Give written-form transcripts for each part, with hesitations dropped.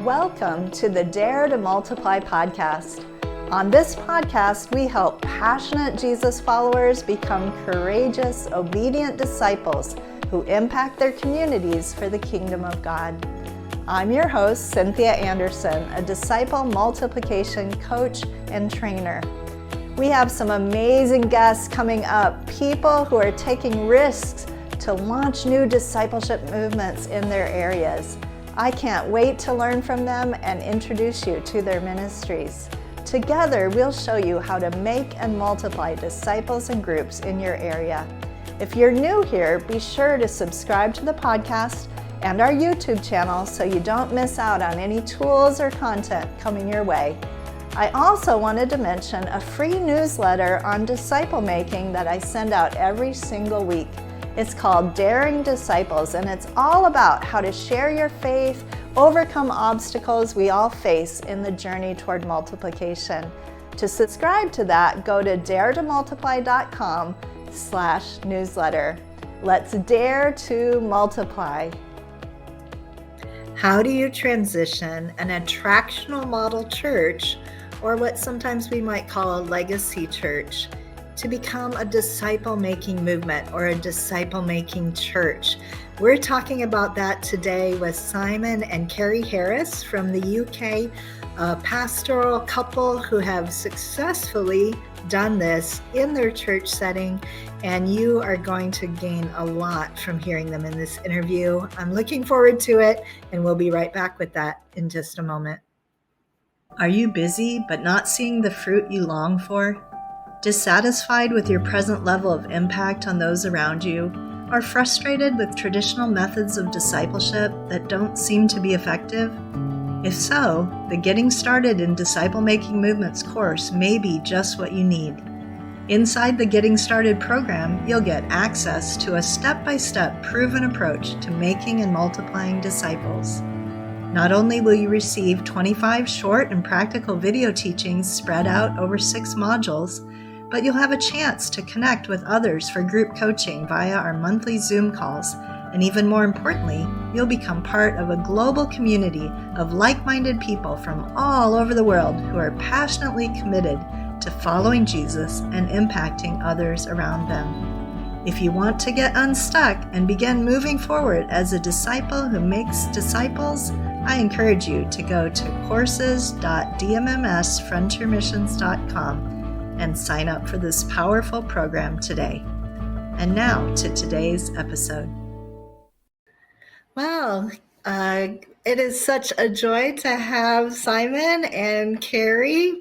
Welcome to the Dare to Multiply podcast. On this podcast, we help passionate Jesus followers become courageous, obedient disciples who impact their communities for the kingdom of God. I'm your host, Cynthia Anderson, a disciple multiplication coach and trainer. We have some amazing guests coming up, people who are taking risks to launch new discipleship movements in their areas. I can't wait to learn from them and introduce you to their ministries. Together, we'll show you how to make and multiply disciples and groups in your area. If you're new here, be sure to subscribe to the podcast and our YouTube channel so you don't miss out on any tools or content coming your way. I also wanted to mention a free newsletter on disciple making that I send out every single week. It's called Daring Disciples, and it's all about how to share your faith, overcome obstacles we all face in the journey toward multiplication. To subscribe to that, go to daretomultiply.com/newsletter. Let's dare to multiply. How do you transition an attractional model church, or what sometimes we might call a legacy church, to become a disciple-making movement or a disciple-making church? We're talking about that today with Simon and Ceri Harris from the UK, a pastoral couple who have successfully done this in their church setting, and you are going to gain a lot from hearing them in this interview. I'm looking forward to it, and we'll be right back with that in just a moment. Are you busy but not seeing the fruit you long for? Dissatisfied with your present level of impact on those around you, or frustrated with traditional methods of discipleship that don't seem to be effective? If so, the Getting Started in Disciple Making Movements course may be just what you need. Inside the Getting Started program, you'll get access to a step-by-step proven approach to making and multiplying disciples. Not only will you receive 25 short and practical video teachings spread out over 6 modules, but you'll have a chance to connect with others for group coaching via our monthly Zoom calls. And even more importantly, you'll become part of a global community of like-minded people from all over the world who are passionately committed to following Jesus and impacting others around them. If you want to get unstuck and begin moving forward as a disciple who makes disciples, I encourage you to go to courses.dmmsfrontiermissions.com and sign up for this powerful program today. And now to today's episode. Well, it is such a joy to have Simon and Ceri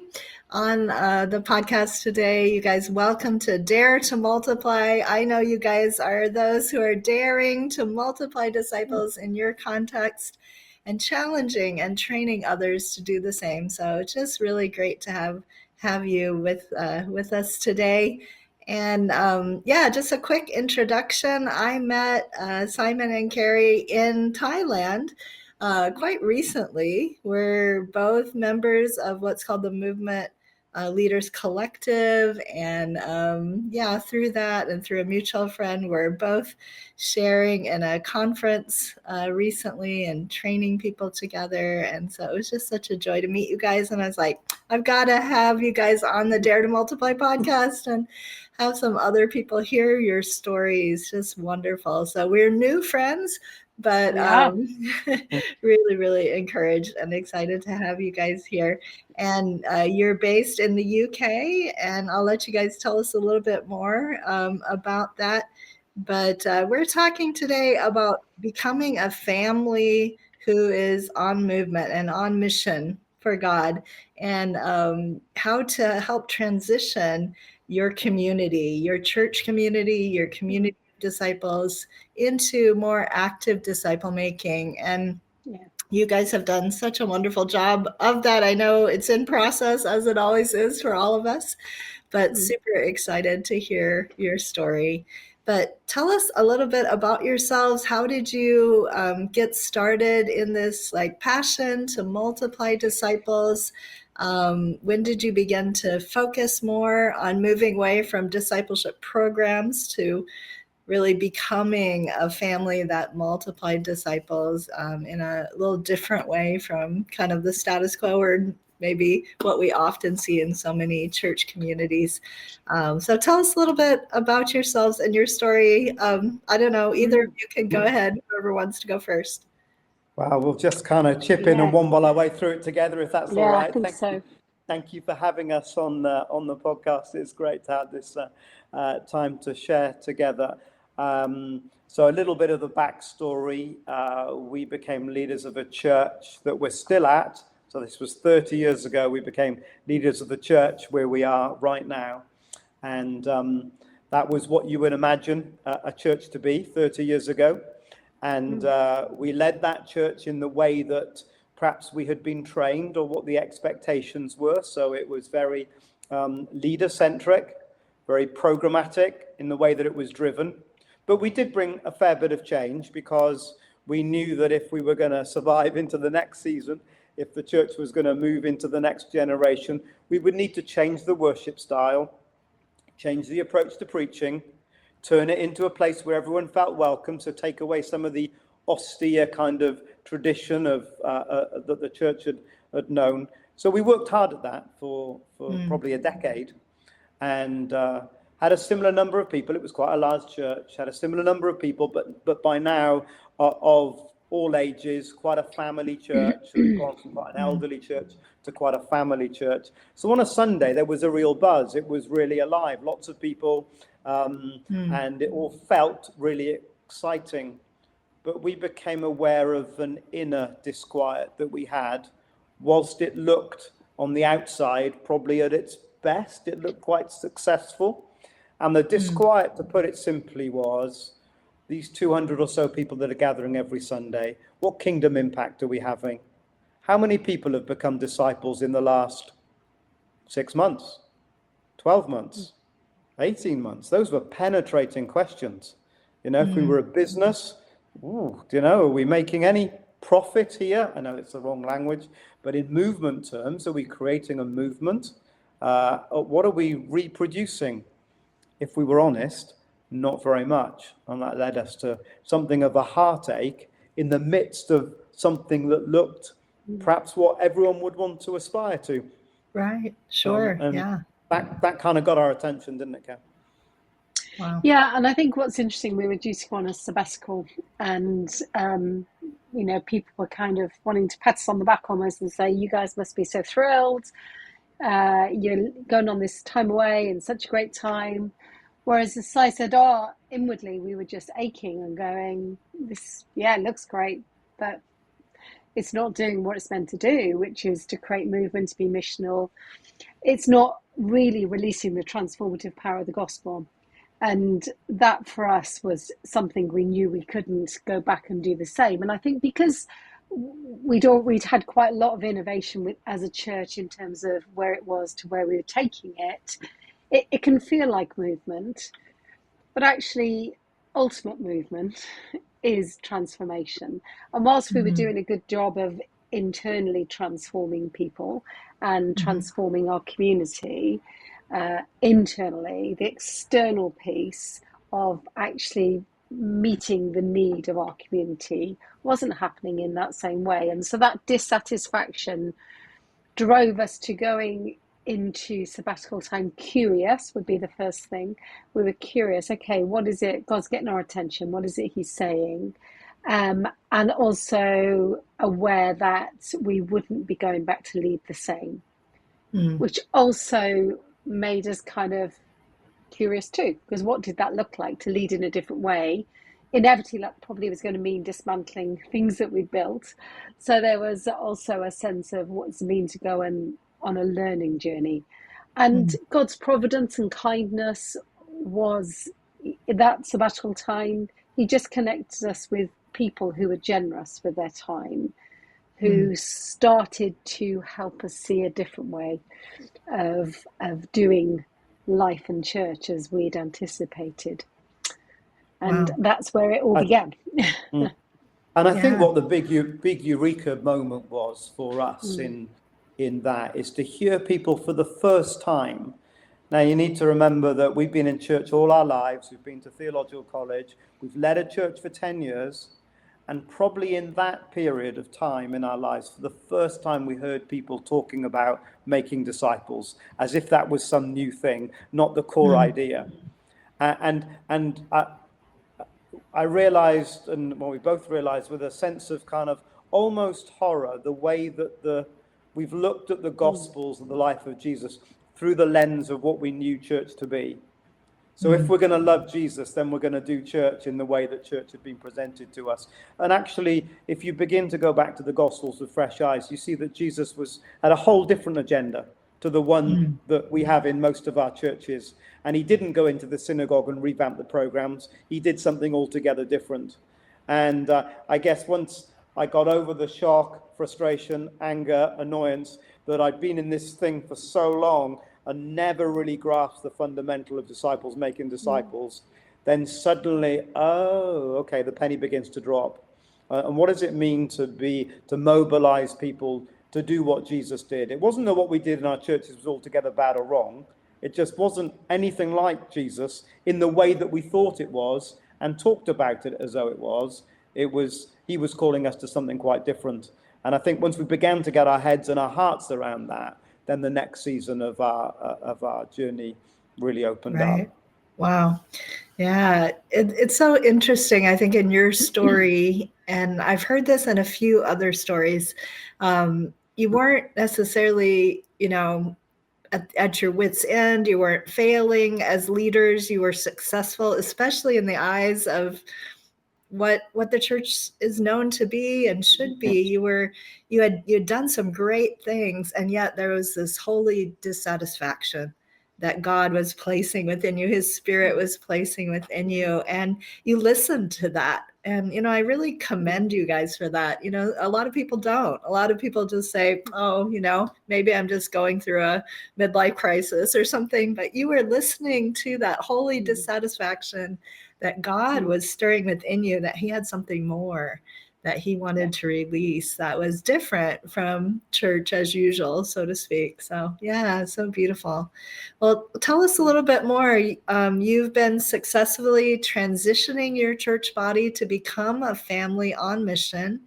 on the podcast today. You guys, welcome to Dare to Multiply. I know you guys are those who are daring to multiply disciples in your context and challenging and training others to do the same. So it's just really great to have you with us today. And just a quick introduction. I met Simon and Ceri in Thailand quite recently. We're both members of what's called the Movement Leaders Collective, and through that and through a mutual friend, we're both sharing in a conference recently and training people together. And so it was just such a joy to meet you guys, and I was like, I've got to have you guys on the Dare to Multiply podcast and have some other people hear your stories. Just wonderful. So we're new friends, but really, really encouraged and excited to have you guys here. And you're based in the UK, and I'll let you guys tell us a little bit more about that. But we're talking today about becoming a family who is on movement and on mission for God, and how to help transition your community, your church community, your community disciples into more active disciple making. And you guys have done such a wonderful job of that. I know it's in process, as it always is for all of us, but super excited to hear your story. But tell us a little bit about yourselves. How did you get started in this passion to multiply disciples? When did you begin to focus more on moving away from discipleship programs to really becoming a family that multiplied disciples in a little different way from kind of the status quo, or maybe what we often see in so many church communities. So tell us a little bit about yourselves and your story. I don't know, either of you can go ahead, whoever wants to go first. Well, we'll just kind of chip in and womble our way through it together, if that's all right. I think so. Thank you for having us on the podcast. It's great to have this time to share together. So a little bit of the backstory. We became leaders of a church that we're still at. So this was 30 years ago. We became leaders of the church where we are right now. And that was what you would imagine a church to be 30 years ago. And we led that church in the way that perhaps we had been trained, or what the expectations were. So it was very leader-centric, very programmatic in the way that it was driven. But we did bring a fair bit of change, because we knew that if we were going to survive into the next season, if the church was going to move into the next generation, we would need to change the worship style, change the approach to preaching, turn it into a place where everyone felt welcome. So take away some of the austere kind of tradition of that the church had known. So we worked hard at that for probably a decade, and had a similar number of people. It was quite a large church, had a similar number of people, but by now of all ages, quite a family church. So we've gone from quite an elderly church to quite a family church. So on a Sunday, there was a real buzz. It was really alive, lots of people, and it all felt really exciting. But we became aware of an inner disquiet that we had. Whilst it looked on the outside probably at its best, it looked quite successful. And the disquiet, to put it simply, was these 200 or so people that are gathering every Sunday. What kingdom impact are we having? How many people have become disciples in the last 6 months, 12 months, 18 months? Those were penetrating questions. If we were a business, are we making any profit here? I know it's the wrong language, but in movement terms, are we creating a movement? What are we reproducing? If we were honest, not very much. And that led us to something of a heartache in the midst of something that looked perhaps what everyone would want to aspire to. Right, sure, yeah. That kind of got our attention, didn't it, Kat? Wow. Yeah, and I think what's interesting, we were due to go on a sabbatical, and people were kind of wanting to pat us on the back almost and say, you guys must be so thrilled. You're going on this time away and such a great time. Whereas as I said, inwardly we were just aching and going, this, it looks great, but it's not doing what it's meant to do, which is to create movement, to be missional. It's not really releasing the transformative power of the gospel. And that for us was something we knew we couldn't go back and do the same. And I think because we'd had quite a lot of innovation as a church in terms of where it was to where we were taking it, it can feel like movement, but actually ultimate movement is transformation. And whilst we were doing a good job of internally transforming people and transforming our community, internally, the external piece of actually meeting the need of our community wasn't happening in that same way. And so that dissatisfaction drove us to going into sabbatical time curious, would be the first thing. We were curious, okay, what is it God's getting our attention? What is it he's saying? And also aware that we wouldn't be going back to lead the same, which also made us kind of curious too, because what did that look like to lead in a different way? Inevitably, that probably was going to mean dismantling things that we built. So there was also a sense of what does it mean to go on a learning journey. And God's providence and kindness was that sabbatical time. He just connected us with people who were generous with their time, who started to help us see a different way of doing life and church as we'd anticipated. And that's where it all began. And I think what the big eureka moment was for us in that is to hear people for the first time Now, you need to remember that we've been in church all our lives. We've been to theological college. We've led a church for 10 years. And probably in that period of time in our lives, for the first time, we heard people talking about making disciples, as if that was some new thing, not the core idea. And I realized, and well, we both realized with a sense of kind of almost horror, the way that we've looked at the Gospels and the life of Jesus through the lens of what we knew church to be. So if we're going to love Jesus, then we're going to do church in the way that church had been presented to us. And actually, if you begin to go back to the Gospels with fresh eyes, you see that Jesus had a whole different agenda to the one that we have in most of our churches. And he didn't go into the synagogue and revamp the programs. He did something altogether different. And I guess once I got over the shock, frustration, anger, annoyance that I'd been in this thing for so long and never really grasped the fundamental of disciples making disciples, then suddenly, okay, the penny begins to drop. And what does it mean to mobilize people to do what Jesus did? It wasn't that what we did in our churches was altogether bad or wrong. It just wasn't anything like Jesus in the way that we thought it was and talked about it as though it was. He was calling us to something quite different. And I think once we began to get our heads and our hearts around that, then the next season of our journey really opened up. Wow. Yeah, it's so interesting, I think, in your story, and I've heard this in a few other stories. You weren't necessarily, at your wit's end. You weren't failing as leaders. You were successful, especially in the eyes of what the church is known to be and should be. You had done some great things, and yet there was this holy dissatisfaction that God was placing within you. His Spirit was placing within you, and you listened to that. And I really commend you guys for that. A lot of people don't. A lot of people just say, maybe I'm just going through a midlife crisis or something. But you were listening to that holy dissatisfaction that God was stirring within you, that he had something more that he wanted to release that was different from church as usual, so to speak. So yeah, so beautiful. Well, tell us a little bit more. You've been successfully transitioning your church body to become a family on mission.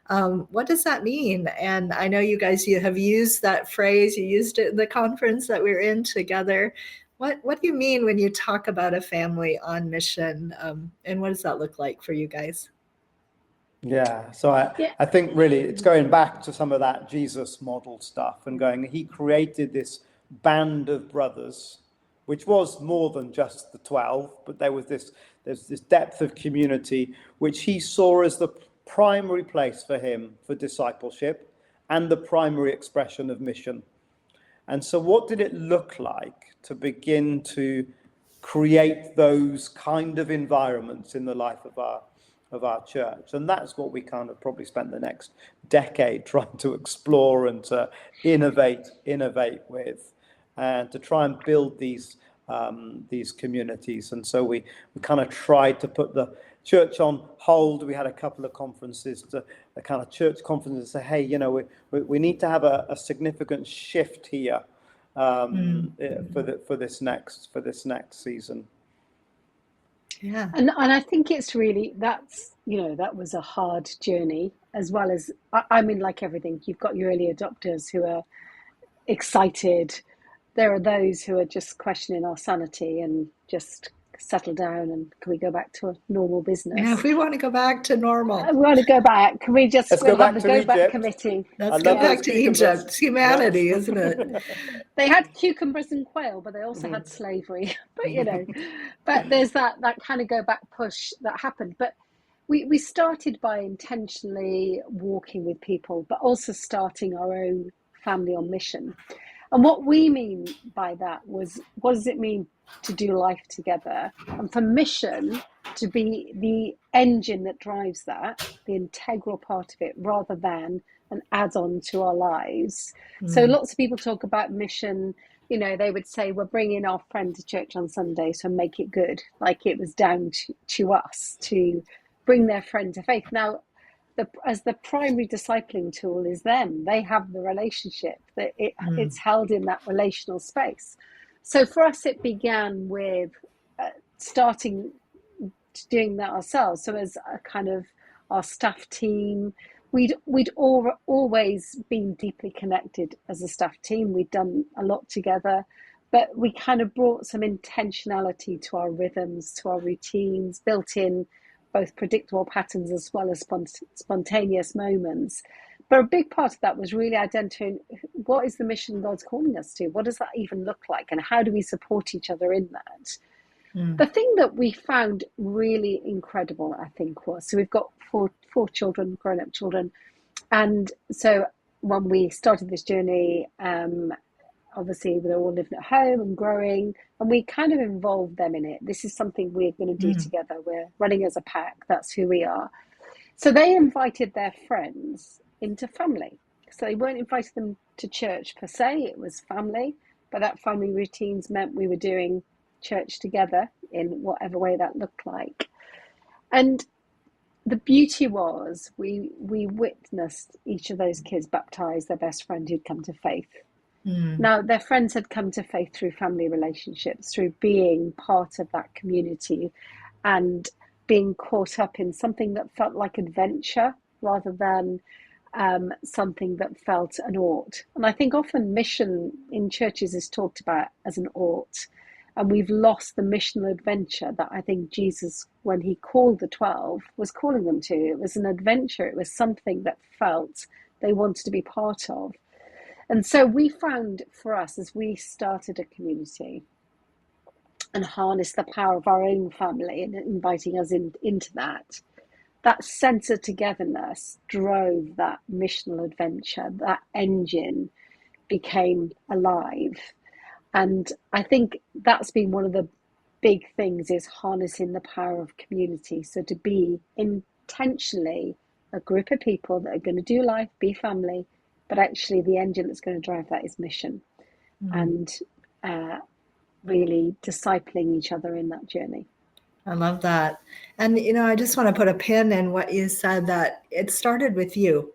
What does that mean? And I know you have used that phrase, you used it in the conference that we were in together. What do you mean when you talk about a family on mission? And what does that look like for you guys? Yeah, so I think really it's going back to some of that Jesus model stuff and he created this band of brothers, which was more than just the 12, but there's this depth of community, which he saw as the primary place for him for discipleship and the primary expression of mission. And so what did it look like to begin to create those kind of environments in the life of our church? And that's what we kind of probably spent the next decade trying to explore and to innovate with, and to try and build these communities. And so we kind of tried to put the church on hold. We had a couple of conferences, the kind of church conferences, to say, hey, we need to have a significant shift here for this next season. Yeah. And I think it's really, that was a hard journey, as well as, I mean, like everything, you've got your early adopters who are excited. There are those who are just questioning our sanity and just settle down and can we go back to a normal business? Yeah, if we want to go back to normal. We want to go back. Can we just go back have to the Egypt. Go Back Committee? Let's go back to Egypt. It's humanity, isn't it? They had cucumbers and quail, but they also had slavery. But but there's that kind of go back push that happened. But we started by intentionally walking with people, but also starting our own family on mission. And what we mean by that was, what does it mean to do life together? And for mission to be the engine that drives that, the integral part of it, rather than an add-on to our lives. So lots of people talk about mission, they would say, we're bringing our friend to church on Sunday, so make it good. Like it was down to us to bring their friend to faith. Now, as the primary discipling tool is them. They have the relationship, that it's held in that relational space. So for us, it began with starting doing that ourselves. So as a kind of our staff team, we'd always been deeply connected as a staff team. We'd done a lot together, but we kind of brought some intentionality to our rhythms, to our routines, built in both predictable patterns as well as spontaneous moments. But a big part of that was really identifying what is the mission God's calling us to? What does that even look like? And how do we support each other in that? The thing that we found really incredible, I think, was, so we've got four children, grown-up children. And so when we started this journey, obviously they're all living at home and growing, and we kind of involved them in it. This is something we're going to do together. We're running as a pack. That's who we are. So they invited their friends into family. So they weren't inviting them to church per se. It was family, but that family routines meant we were doing church together in whatever way that looked like. And the beauty was we witnessed each of those kids baptize their best friend who'd come to faith. Now, their friends had come to faith through family relationships, through being part of that community and being caught up in something that felt like adventure rather than something that felt an ought. And I think often mission in churches is talked about as an ought. And we've lost the missional adventure that I think Jesus, when he called the 12, was calling them to. It was an adventure. It was something that felt they wanted to be part of. And so we found for us, as we started a community and harnessed the power of our own family and inviting us into that, that sense of togetherness drove that missional adventure. That engine became alive. And I think that's been one of the big things, is harnessing the power of community. So to be intentionally a group of people that are going to do life, be family, but actually the engine that's going to drive that is mission and really discipling each other in that journey. I love that. And, I just want to put a pin in what you said, that it started with you.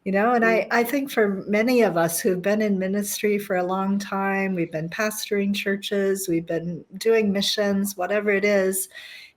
And I think for many of us who've been in ministry for a long time, we've been pastoring churches, we've been doing missions, whatever it is,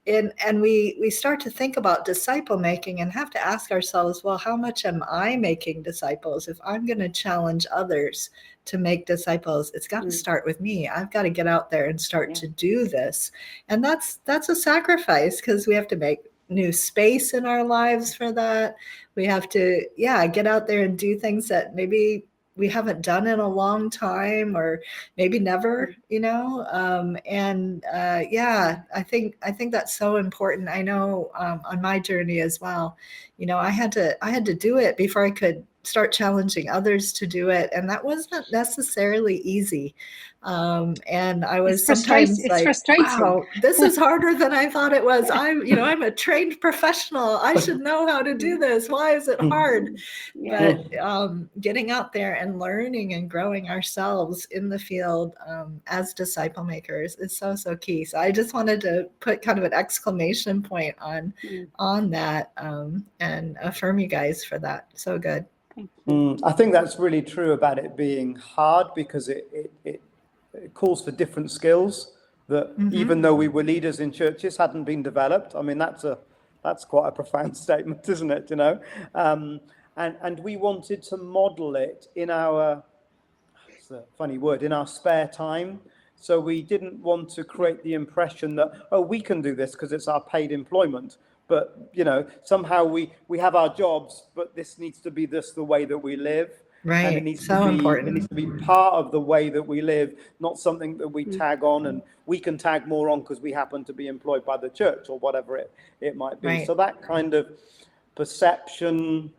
and we start to think about disciple making and have to ask ourselves, well, how much am I making disciples? If I'm going to challenge others to make disciples, it's got to start with me. I've got to get out there and start to do this. And that's a sacrifice, because we have to make new space in our lives for that. We have to, get out there and do things that maybe we haven't done in a long time, or maybe never, I think that's so important. I know on my journey as well, I had to do it before I could start challenging others to do it, and that wasn't necessarily easy. And I was sometimes like, wow, this is harder than I thought it was. I'm a trained professional. I should know how to do this. Why is it hard? But getting out there and learning and growing ourselves in the field as disciple makers is so key. So I just wanted to put kind of an exclamation point on that and affirm you guys for that. So good. I think that's really true about it being hard, because it calls for different skills that even though we were leaders in churches, hadn't been developed. I mean, that's quite a profound statement, isn't it? And we wanted to model it in our, it's a funny word, in our spare time. So we didn't want to create the impression that, we can do this because it's our paid employment. But, somehow we have our jobs, but this needs to be the way that we live. Right. And it needs important. It needs to be part of the way that we live, not something that we tag on, and we can tag more on because we happen to be employed by the church or whatever it might be. Right. So that kind of perception,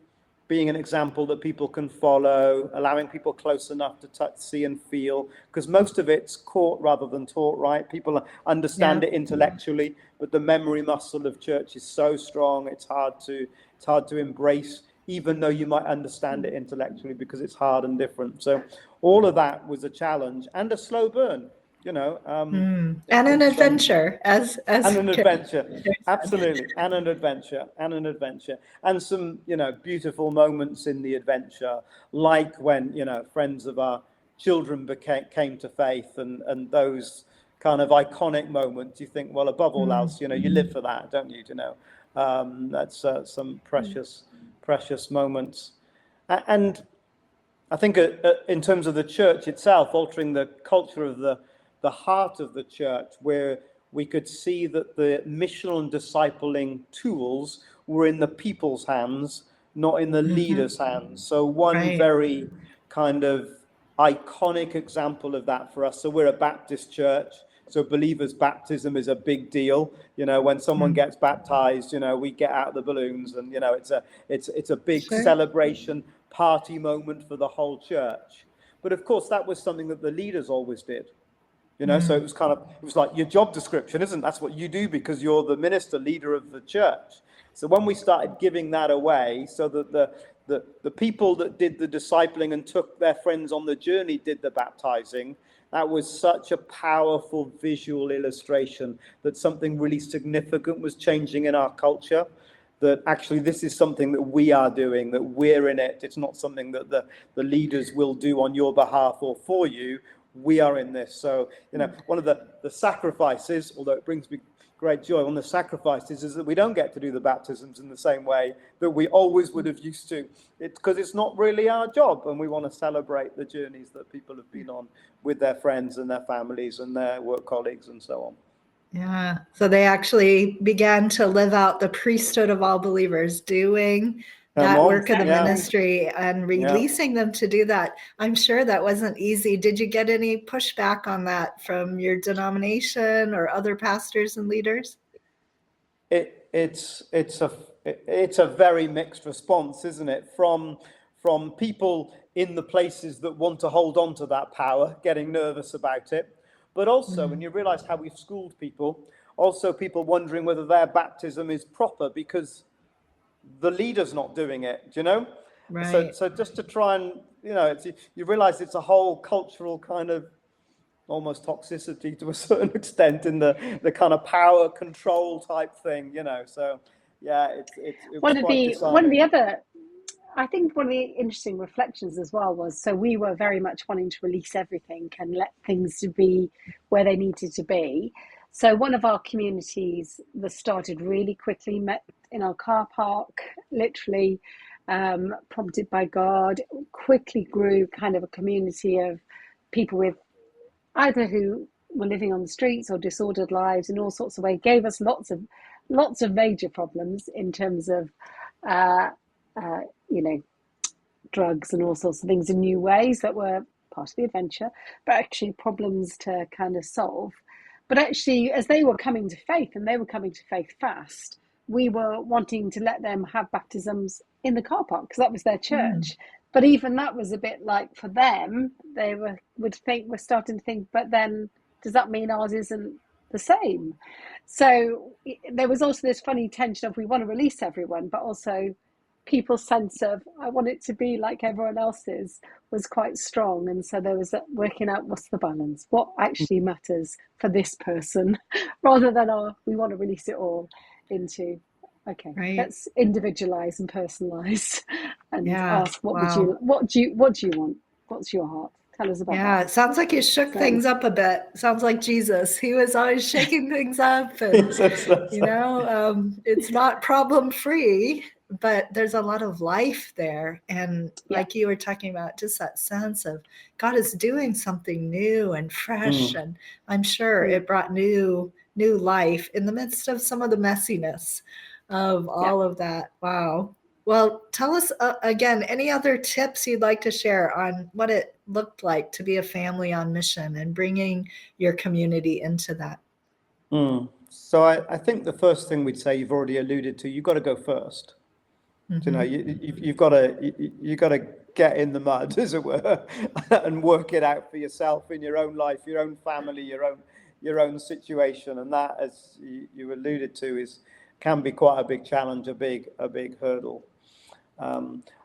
being an example that people can follow, allowing people close enough to touch, see and feel, because most of it's caught rather than taught, right? People understand it intellectually, but the memory muscle of church is so strong, it's hard to embrace, even though you might understand it intellectually, because it's hard and different. So all of that was a challenge and a slow burn, and an adventure as and an adventure, absolutely, and an adventure, and some beautiful moments in the adventure, like when friends of our children came to faith, and those kind of iconic moments, you think, well, above all else, you live for that, don't you? That's some precious moments. And I think in terms of the church itself, altering the culture of the heart of the church, where we could see that the missional and discipling tools were in the people's hands, not in the leaders' hands. So one very kind of iconic example of that for us. So we're a Baptist church. So believers' baptism is a big deal. When someone gets baptized, we get out the balloons, and it's a big celebration, party moment for the whole church. But of course, that was something that the leaders always did. So it was like your job description, isn't it? That's what you do because you're the minister, leader of the church. So when we started giving that away, so that the people that did the discipling and took their friends on the journey did the baptizing, that was such a powerful visual illustration that something really significant was changing in our culture. That actually this is something that we are doing, that we're in it. It's not something that the leaders will do on your behalf or for you. We are in this. So, one of the sacrifices, although it brings me great joy, one of the sacrifices is that we don't get to do the baptisms in the same way that we always would have used to. It's because it's not really our job, and we want to celebrate the journeys that people have been on with their friends and their families and their work colleagues and so on. Yeah. So they actually began to live out the priesthood of all believers, doing that work of the ministry and releasing them to do that. I'm sure that wasn't easy. Did you get any pushback on that from your denomination or other pastors and leaders? It's a very mixed response, isn't it? From people in the places that want to hold on to that power, getting nervous about it. But also, when you realize how we've schooled people, also people wondering whether their baptism is proper because the leader's not doing it, Right. So just to try and, you realize it's a whole cultural kind of almost toxicity to a certain extent in the kind of power control type thing, So, yeah, it was quite disarming. I think one of the interesting reflections as well was, so we were very much wanting to release everything and let things to be where they needed to be. So one of our communities that started really quickly, met in our car park, literally prompted by God, quickly grew kind of a community of people with either who were living on the streets or disordered lives in all sorts of ways, gave us lots of major problems in terms of drugs and all sorts of things in new ways that were part of the adventure, but actually problems to kind of solve. But actually, as they were coming to faith, and they were coming to faith fast, we were wanting to let them have baptisms in the car park because that was their church. But even that was a bit like, for them, they were starting to think, but then does that mean ours isn't the same? So there was also this funny tension of we want to release everyone, but also people's sense of I want it to be like everyone else's was quite strong. And so there was that working out what's the balance, what actually matters for this person, rather than we want to release it all into let's individualize and personalize and ask what do you want, what's your heart, tell us about that. It sounds like you shook things up a bit. Sounds like Jesus. He was always shaking things up, and it's not problem free, but there's a lot of life there. And like you were talking about, just that sense of God is doing something new and fresh. And I'm sure it brought new life in the midst of some of the messiness of all of that. Wow. Well, tell us again, any other tips you'd like to share on what it looked like to be a family on mission and bringing your community into that? So I think the first thing we'd say, you've already alluded to, you've got to go first. You've got to get in the mud, as it were, and work it out for yourself in your own life, your own family, your own situation. And that, as you alluded to, can be quite a big challenge, a big hurdle.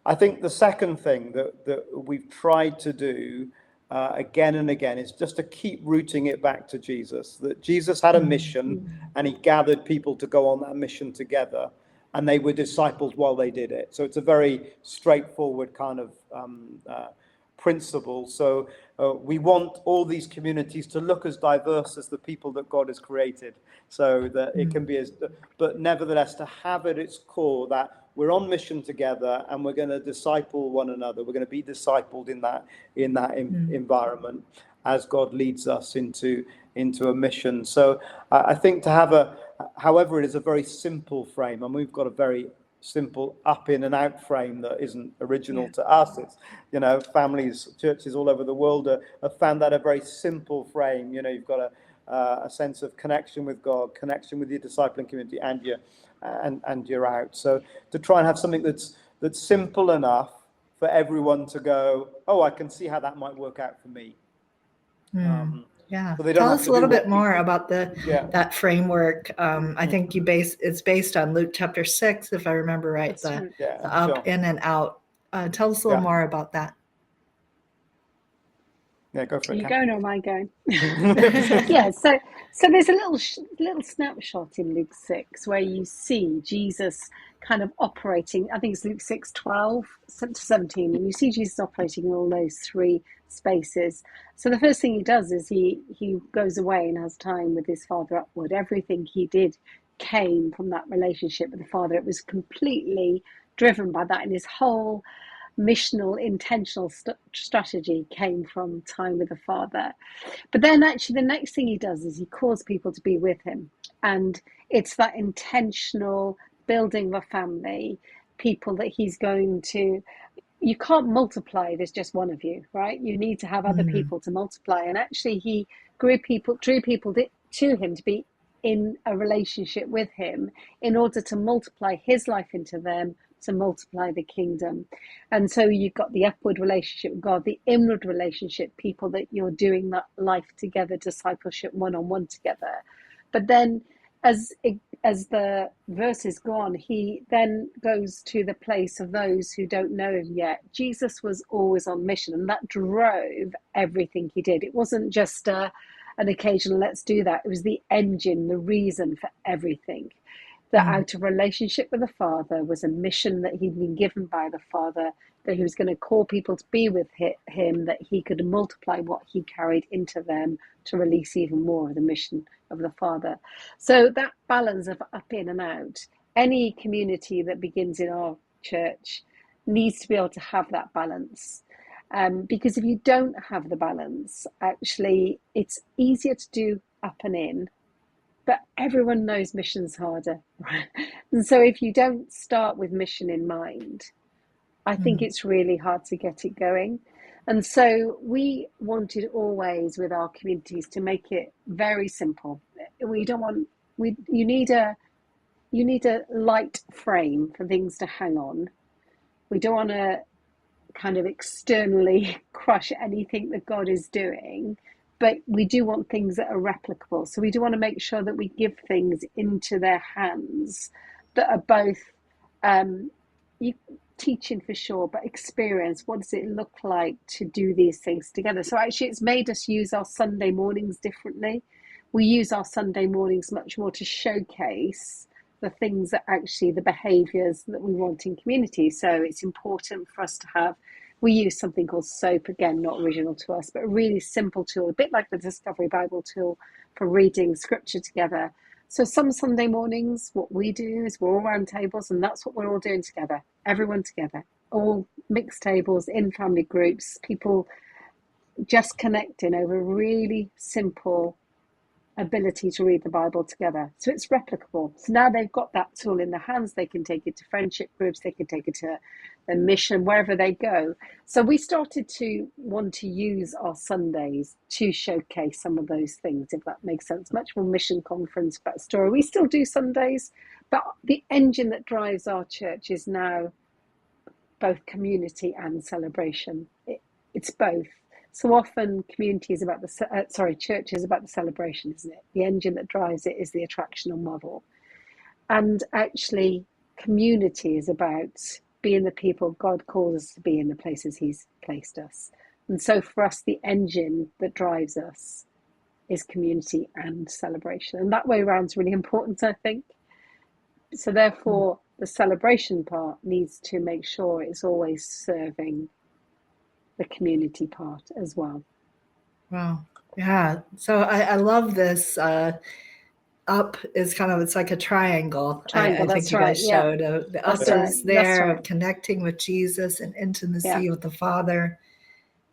I think the second thing that we've tried to do again and again is just to keep rooting it back to Jesus, that Jesus had a mission and he gathered people to go on that mission together, and they were discipled while they did it. So it's a very straightforward kind of principle. So we want all these communities to look as diverse as the people that God has created, so that it can be but nevertheless to have at its core that we're on mission together and we're going to disciple one another. We're going to be discipled in that environment as God leads us into a mission. So I think to have however, it is a very simple frame, and we've got a very simple up in and out frame that isn't original to us. It's, families, churches all over the world have found that a very simple frame. You've got a sense of connection with God, connection with your discipling community, and you're out. So to try and have something that's simple enough for everyone to go, oh, I can see how that might work out for me. Yeah. So they don't Tell have us to a little do bit more about that framework. I think it's based on Luke chapter 6, if I remember right. The up, in, and out. Tell us a little more about that. Yeah, go for it. Are you going or am I going? Yeah, so there's a little snapshot in Luke 6 where you see Jesus kind of operating. I think it's Luke 6:12 to 17, and you see Jesus operating in all those three spaces. So the first thing he does is he goes away and has time with his Father upward. Everything he did came from that relationship with the Father. It was completely driven by that, and his whole missional, intentional strategy came from time with the Father. But then actually the next thing he does is he calls people to be with him. And it's that intentional building of a family, people that he's going to, you can't multiply, there's just one of you, right? You need to have other people to multiply. And actually he drew people to him to be in a relationship with him in order to multiply his life into them, to multiply the kingdom. And so you've got the upward relationship with God, the inward relationship, people that you're doing that life together, discipleship one-on-one together. But then as the verses go on, he then goes to the place of those who don't know him yet. Jesus was always on mission, and that drove everything he did. It wasn't just an occasional let's do that. It was the engine, the reason for everything. That out of relationship with the Father was a mission that he'd been given by the Father, that he was going to call people to be with him, that he could multiply what he carried into them to release even more of the mission of the Father. So that balance of up, in, and out, any community that begins in our church needs to be able to have that balance. Because if you don't have the balance, actually, it's easier to do up and in, but everyone knows mission's harder. And so if you don't start with mission in mind, I think it's really hard to get it going. And so we wanted always with our communities to make it very simple. You need a light frame for things to hang on. We don't want to kind of externally crush anything that God is doing, but we do want things that are replicable. So we do want to make sure that we give things into their hands that are both teaching for sure, but experience. What does it look like to do these things together? So actually it's made us use our Sunday mornings differently. We use our Sunday mornings much more to showcase the things that actually, the behaviours that we want in community. So it's important for us to have, we use something called SOAP, again, not original to us, but a really simple tool, a bit like the Discovery Bible tool for reading scripture together. So some Sunday mornings, what we do is we're all around tables, and that's what we're all doing together, everyone together, all mixed tables in family groups, people just connecting over really simple ability to read the Bible together. So it's replicable. So now they've got that tool in their hands, they can take it to friendship groups, they can take it to their mission, wherever they go. So we started to want to use our Sundays to showcase some of those things, if that makes sense. Much more mission conference but story. We still do Sundays, but the engine that drives our church is now both community and celebration. It's both. So often community is about church is about the celebration, isn't it? The engine that drives it is the attractional model. And actually community is about being the people God calls us to be in the places he's placed us. And so for us, the engine that drives us is community and celebration. And that way around is really important, I think. So therefore, the celebration part needs to make sure it's always serving the community part as well. Wow. Yeah. So I love this. Up is kind of, it's like a triangle. I think That's you right. guys Yeah, showed. The that's upper right. is That's there right. of connecting with Jesus and intimacy Yeah. with the Father.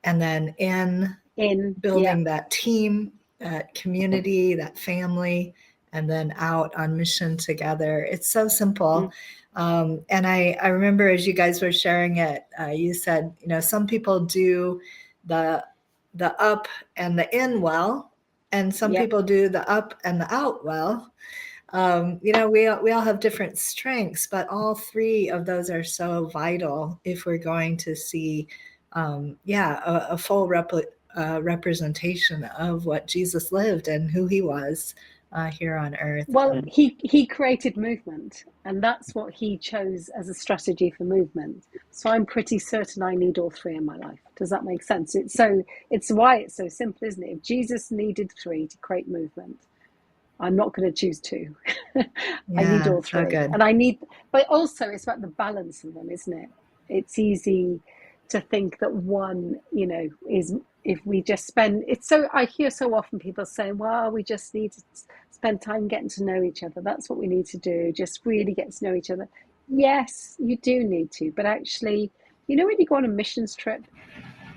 And then in Yeah. building that team, that community, that family, and then out on mission together. It's so simple. And I remember as you guys were sharing it, you said, some people do the up and the in well, and some Yep. people do the up and the out well. We all have different strengths, but all three of those are so vital if we're going to see, a full representation of what Jesus lived and who he was here on earth. Well, he created movement, and that's what he chose as a strategy for movement. So I'm pretty certain I need all three in my life. Does that make sense? It's why it's so simple, isn't it? If Jesus needed three to create movement, I'm not going to choose two. I need all so three. good. And but also it's about the balance of them, isn't it? It's easy to think that one, is, if we just spend, I hear so often people saying, well, we just need to spend time getting to know each other. That's what we need to do. Just really get to know each other. Yes, you do need to, but actually, when you go on a missions trip,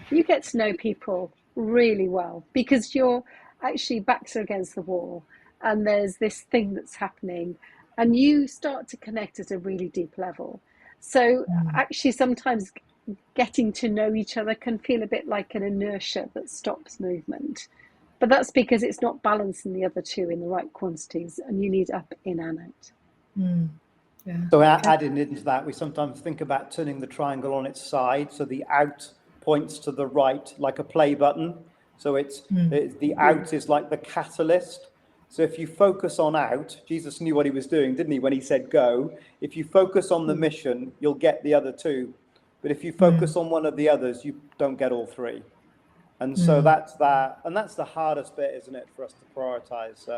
you get to know people really well because you're actually backs against the wall and there's this thing that's happening and you start to connect at a really deep level. So actually sometimes getting to know each other can feel a bit like an inertia that stops movement. But that's because it's not balancing the other two in the right quantities and you need up, in and out. Yeah. So adding into that, we sometimes think about turning the triangle on its side. So the out points to the right like a play button. So it's the out is like the catalyst. So if you focus on out, Jesus knew what he was doing, didn't he, when he said go? If you focus on the mission, you'll get the other two. But if you focus on one of the others, you don't get all three. And so that's that. And that's the hardest bit, isn't it, for us to prioritize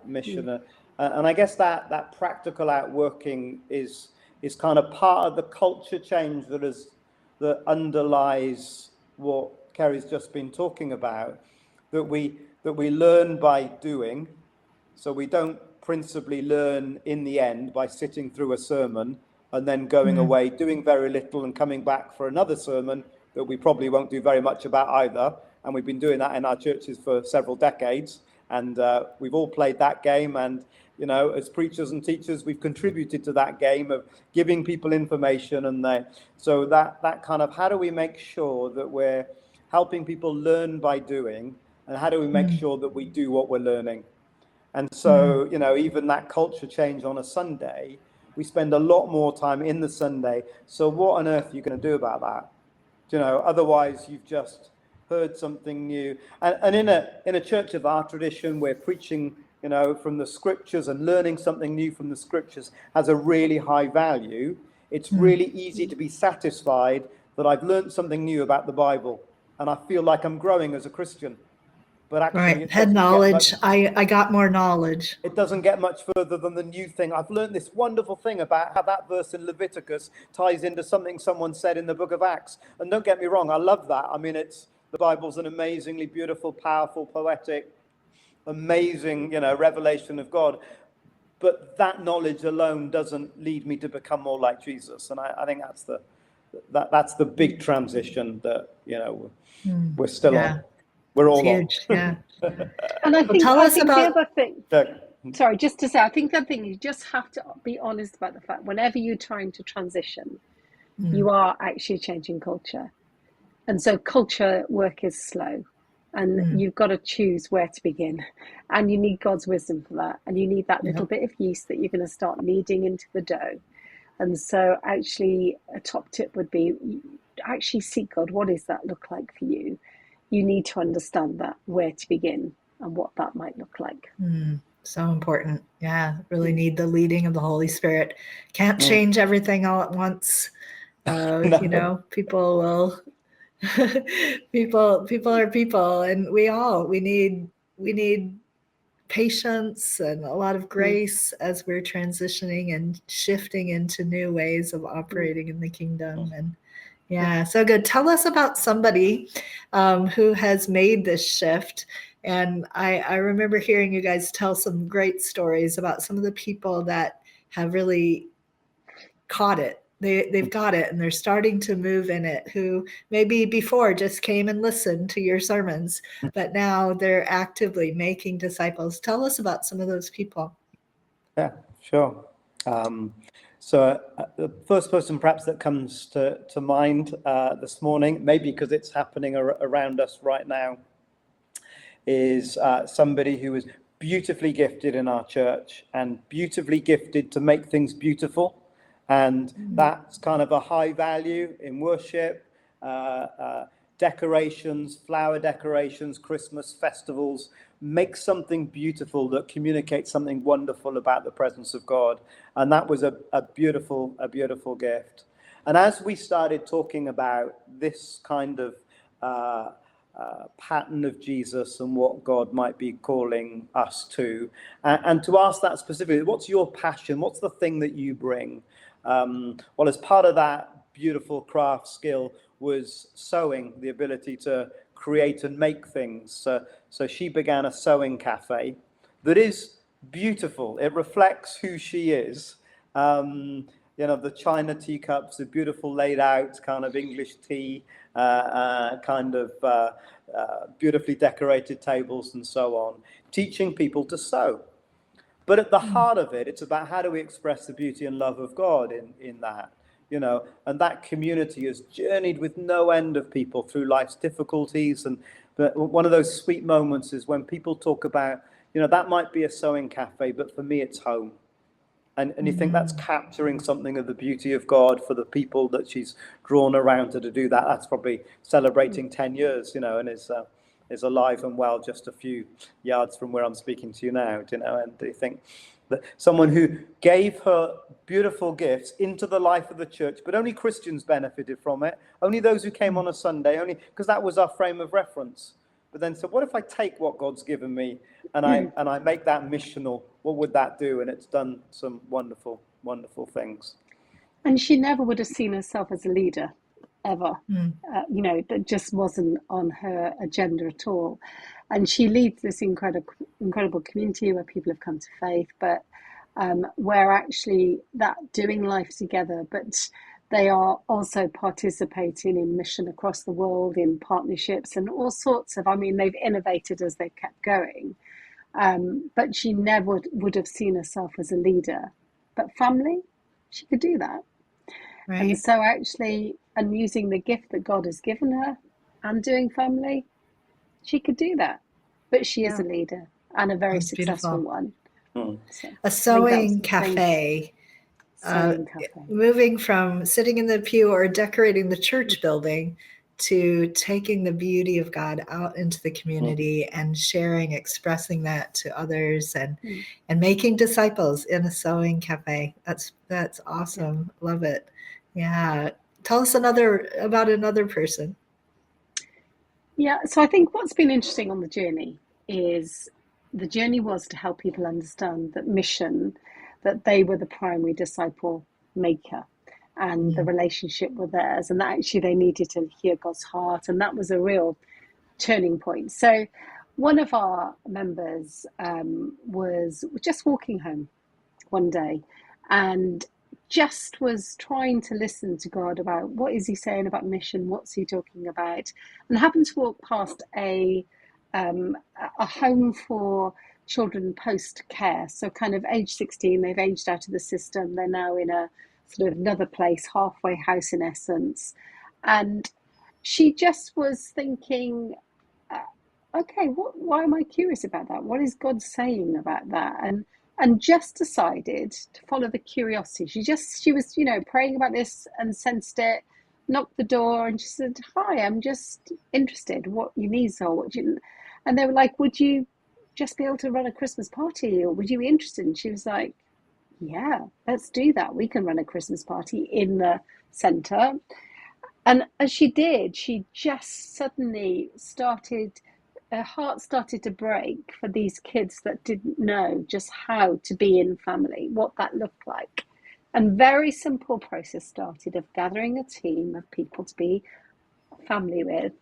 mission. And I guess that practical outworking is kind of part of the culture change that underlies what Ceri's just been talking about, that we learn by doing. So we don't principally learn in the end by sitting through a sermon and then going away, doing very little and coming back for another sermon that we probably won't do very much about either. And we've been doing that in our churches for several decades. And we've all played that game. And, as preachers and teachers, we've contributed to that game of giving people information. And so that kind of, how do we make sure that we're helping people learn by doing? And how do we make sure that we do what we're learning? And so, even that culture change on a Sunday, we spend a lot more time in the Sunday. So what on earth are you going to do about that? Otherwise you've just heard something new. And in a church of our tradition, we're preaching, from the scriptures, and learning something new from the scriptures has a really high value. It's really easy to be satisfied that I've learned something new about the Bible and I feel like I'm growing as a Christian. But actually, it Head doesn't knowledge. get much, I got more knowledge. it doesn't get much further than the new thing. I've learned this wonderful thing about how that verse in Leviticus ties into something someone said in the book of Acts. And don't get me wrong, I love that. I mean, the Bible's an amazingly beautiful, powerful, poetic, amazing, revelation of God. But that knowledge alone doesn't lead me to become more like Jesus. And I think that's the big transition that, we're still on. We're all on. Huge. Yeah. And I think tell us the about other thing, sorry, just to say, I think the other thing, you just have to be honest about the fact, whenever you're trying to transition, you are actually changing culture. And so culture work is slow. And you've got to choose where to begin. And you need God's wisdom for that. And you need that little bit of yeast that you're going to start kneading into the dough. And so actually a top tip would be actually seek God. What does that look like for you? You need to understand that, where to begin and what that might look like. So important. Yeah. Really need the leading of the Holy Spirit. Can't change everything all at once. No. People will people are people, and we need patience and a lot of grace as we're transitioning and shifting into new ways of operating in the kingdom. And Yeah, so good. Tell us about somebody who has made this shift. And I remember hearing you guys tell some great stories about some of the people that have really caught it. They've got it and they're starting to move in it, who maybe before just came and listened to your sermons, but now they're actively making disciples. Tell us about some of those people. Yeah, sure. The first person perhaps that comes to mind this morning, maybe because it's happening around us right now, is somebody who is beautifully gifted in our church and beautifully gifted to make things beautiful. And that's kind of a high value in worship, decorations, flower decorations, Christmas festivals. Make something beautiful that communicates something wonderful about the presence of God. And that was a beautiful gift. And as we started talking about this kind of pattern of Jesus and what God might be calling us to, and to ask that specifically, what's your passion? What's the thing that you bring? Well, as part of that beautiful craft skill was sewing, the ability to create and make things. So she began a sewing cafe that is beautiful. It reflects who she is. The china teacups, the beautiful laid out kind of English tea, beautifully decorated tables and so on, teaching people to sew. But at the heart of it, it's about how do we express the beauty and love of God in that, and that community has journeyed with no end of people through life's difficulties. But one of those sweet moments is when people talk about, that might be a sewing cafe, but for me, it's home. And you think that's capturing something of the beauty of God for the people that she's drawn around her to do that. That's probably celebrating 10 years, and is alive and well just a few yards from where I'm speaking to you now, and you think that someone who gave her beautiful gifts into the life of the church, but only Christians benefited from it, only those who came on a Sunday, only because that was our frame of reference. But then, so what if I take what God's given me and I make that missional? What would that do? And it's done some wonderful, wonderful things. And she never would have seen herself as a leader, ever. That just wasn't on her agenda at all. And she leads this incredible community where people have come to faith, but where actually that doing life together, but they are also participating in mission across the world, in partnerships and all sorts of, they've innovated as they've kept going. But she never would have seen herself as a leader. But family, she could do that. Right. And so actually, and using the gift that God has given her and doing family, she could do that. But she is a leader and a very successful one. So, a sewing cafe. Moving from sitting in the pew or decorating the church building to taking the beauty of God out into the community and sharing, expressing that to others, and making disciples in a sewing cafe. That's awesome. Yeah. Love it. Yeah. Tell us about another person. Yeah. So I think what's been interesting on the journey was to help people understand that mission, that they were the primary disciple maker and the relationship were theirs, and that actually they needed to hear God's heart, and that was a real turning point. So one of our members was just walking home one day and just was trying to listen to God about what is he saying about mission, what's he talking about, and happened to walk past a home for children post care, so kind of age 16, they've aged out of the system, they're now in a sort of another place, halfway house in essence. And she just was thinking, okay, why am I curious about that? What is God saying about that? And just decided to follow the curiosity. She was praying about this and sensed it, knocked the door, and she said, hi, I'm just interested what your needs are, and they were like, would you just be able to run a Christmas party, or would you be interested? And she was like, yeah, let's do that. We can run a Christmas party in the centre. And as she did, she just suddenly her heart started to break for these kids that didn't know just how to be in family, what that looked like, And very simple process started of gathering a team of people to be family with,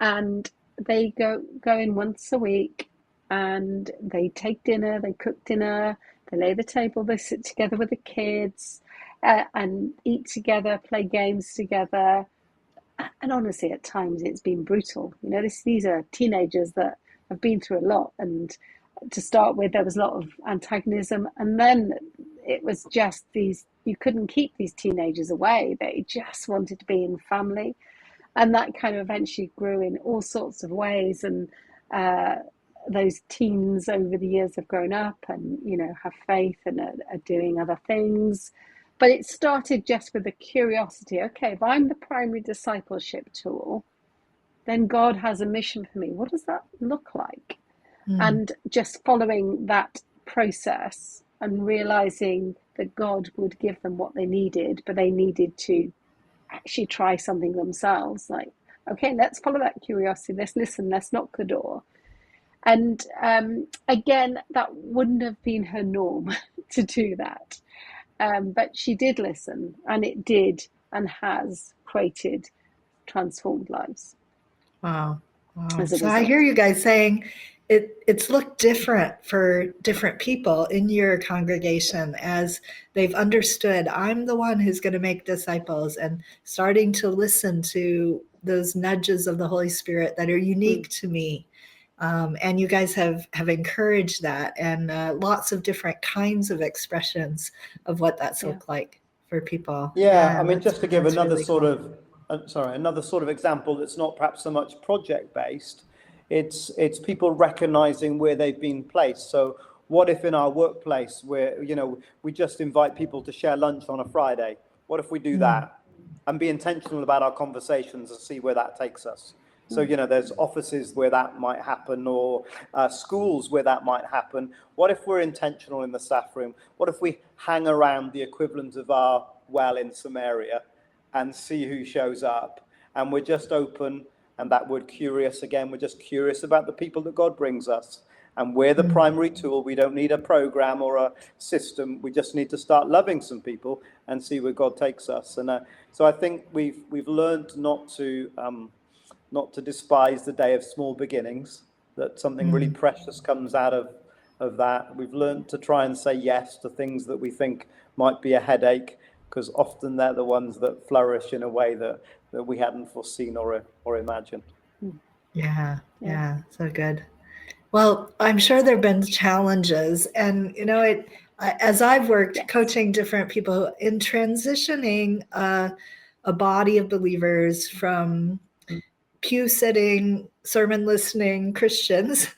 and they go in once a week, and they take dinner, they cook dinner, they lay the table, they sit together with the kids, and eat together, play games together. And honestly, at times it's been brutal. These are teenagers that have been through a lot, and to start with, there was a lot of antagonism, and then it was just you couldn't keep these teenagers away. They just wanted to be in family, and that kind of eventually grew in all sorts of ways. And those teens over the years have grown up and have faith and are doing other things. But it started just with a curiosity. Okay, if I'm the primary discipleship tool, then God has a mission for me. What does that look like? And just following that process and realizing that God would give them what they needed, but they needed to actually try something themselves. Like, okay, let's follow that curiosity. Let's listen. Let's knock the door. And again, that wouldn't have been her norm to do that. But she did listen, and it did and has created transformed lives. Wow. As a So I result. hear you guys saying it's looked different for different people in your congregation as they've understood I'm the one who's going to make disciples, and starting to listen to those nudges of the Holy Spirit that are unique to me. And you guys have encouraged that, and lots of different kinds of expressions of what that's looked like for people. Yeah, I mean, just to give another really sort cool. of, another sort of example that's not perhaps so much project based. It's people recognizing where they've been placed. So what if in our workplace where, we just invite people to share lunch on a Friday? What if we do that and be intentional about our conversations and see where that takes us? So, there's offices where that might happen, or schools where that might happen. What if we're intentional in the staff room? What if we hang around the equivalent of our well in Samaria and see who shows up? And we're just open, and that word curious again, we're just curious about the people that God brings us. And we're the primary tool. We don't need a program or a system. We just need to start loving some people and see where God takes us. And so I think we've learned not to despise the day of small beginnings, that something really precious comes out of that. We've learned to try and say yes to things that we think might be a headache, because often they're the ones that flourish in a way that we hadn't foreseen or imagined. Yeah, so good. Well, I'm sure there have been challenges, and as I've worked coaching different people in transitioning a body of believers from pew sitting, sermon listening Christians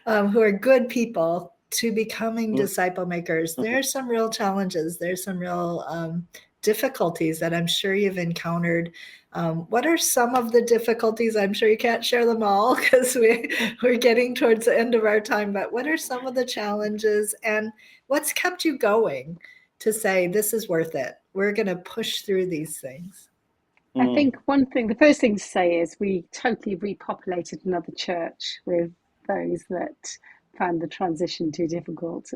who are good people to becoming disciple makers. There are some real challenges. There's some real difficulties that I'm sure you've encountered. What are some of the difficulties? I'm sure you can't share them all because we're getting towards the end of our time, but what are some of the challenges, and what's kept you going to say this is worth it? We're going to push through these things. I think the first thing to say is we totally repopulated another church with those that found the transition too difficult.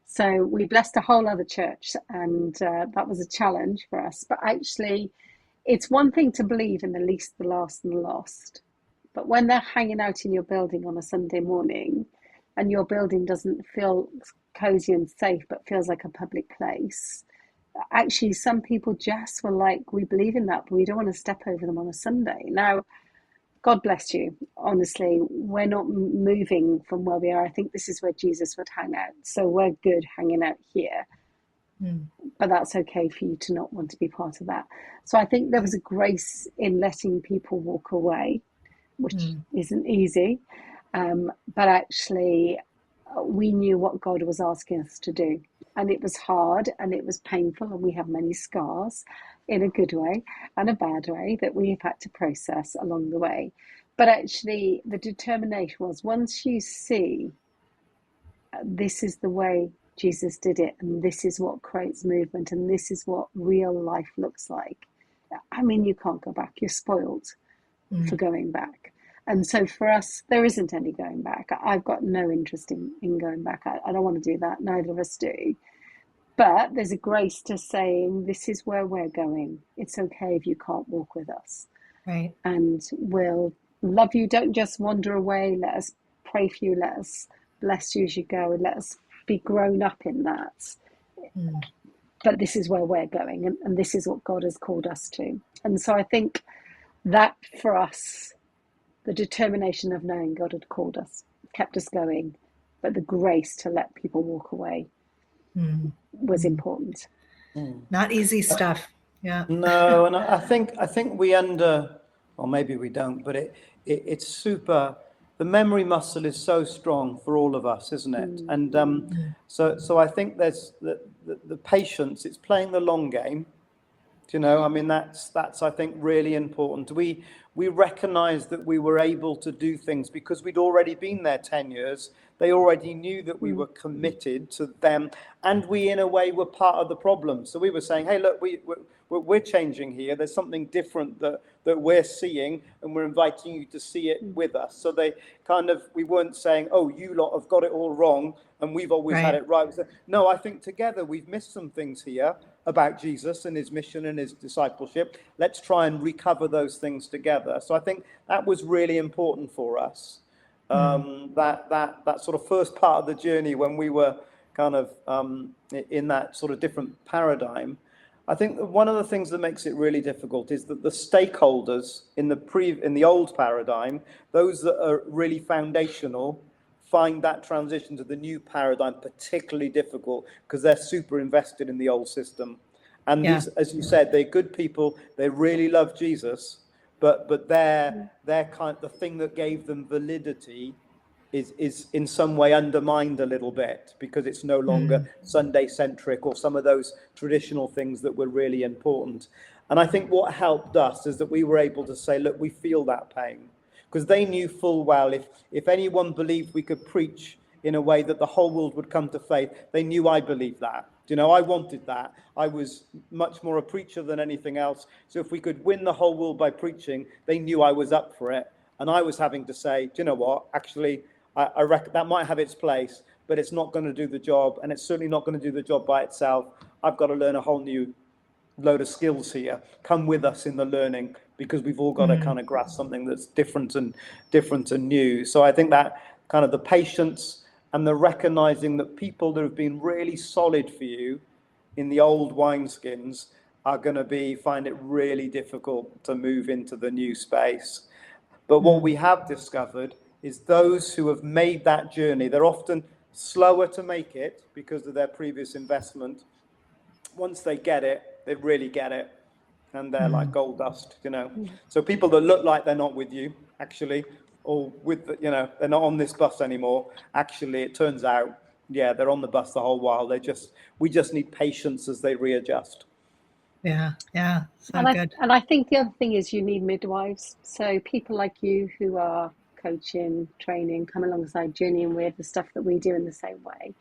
So we blessed a whole other church, and that was a challenge for us. But actually, it's one thing to believe in the least, the last, and the lost. But when they're hanging out in your building on a Sunday morning, and your building doesn't feel cozy and safe, but feels like a public place, actually some people just were like, we believe in that, but we don't want to step over them on a Sunday. Now, God bless you. Honestly, we're not moving from where we are. I think this is where Jesus would hang out. So we're good hanging out here. But that's okay for you to not want to be part of that. So I think there was a grace in letting people walk away, which isn't easy. But actually, we knew what God was asking us to do. And it was hard and it was painful, and we have many scars in a good way and a bad way that we have had to process along the way. But actually, the determination was, once you see this is the way Jesus did it, and this is what creates movement, and this is what real life looks like, I mean, you can't go back. You're spoiled for going back. And so for us, there isn't any going back. I've got no interest in going back. I don't want to do that. Neither of us do. But there's a grace to saying, this is where we're going. It's okay if you can't walk with us. Right. And we'll love you. Don't just wander away. Let us pray for you. Let us bless you as you go. And let us be grown up in that. But this is where we're going. And this is what God has called us to. And so I think that for us, the determination of knowing God had called us, kept us going, but the grace to let people walk away was important. Not easy stuff. Yeah. No, and I think we or maybe we don't, but it's super. The memory muscle is so strong for all of us, isn't it? And so I think there's the patience. It's playing the long game. You know, I mean, that's I think really important. We recognized that we were able to do things because we'd already been there 10 years. They already knew that we were committed to them, and we in a way were part of the problem. So we were saying, hey, look, we're changing here. There's something different that we're seeing, and we're inviting you to see it with us. So they we weren't saying, oh, you lot have got it all wrong and we've always had it right. No, I think together we've missed some things here about Jesus and his mission and his discipleship. Let's try and recover those things together. So I think that was really important for us. That sort of first part of the journey when we were in that sort of different paradigm. I think that one of the things that makes it really difficult is that the stakeholders in the old paradigm, those that are really foundational, find that transition to the new paradigm particularly difficult because they're super invested in the old system. And these, as you said, they're good people. They really love Jesus, but they're the thing that gave them validity is in some way undermined a little bit because it's no longer Sunday centric or some of those traditional things that were really important. And I think what helped us is that we were able to say, look, we feel that pain. Because they knew full well if anyone believed we could preach in a way that the whole world would come to faith, they knew I believed that. You know, I wanted that. I was much more a preacher than anything else. So if we could win the whole world by preaching, they knew I was up for it. And I was having to say, do you know what? Actually, I reckon that might have its place, but it's not going to do the job. And it's certainly not going to do the job by itself. I've got to learn a whole new load of skills here. Come with us in the learning, because we've all got to kind of grasp something that's different and new. So I think that kind of the patience and the recognizing that people that have been really solid for you in the old wineskins are going to find it really difficult to move into the new space. But what we have discovered is those who have made that journey, they're often slower to make it because of their previous investment. Once they get it, they really get it. And they're like gold dust, you know. So people that look like they're not with you, actually, or they're not on this bus anymore. Actually, it turns out, they're on the bus the whole while. We just need patience as they readjust. Yeah. So good. And I think the other thing is you need midwives. So people like you who are coaching, training, come alongside journeying with the stuff that we do in the same way.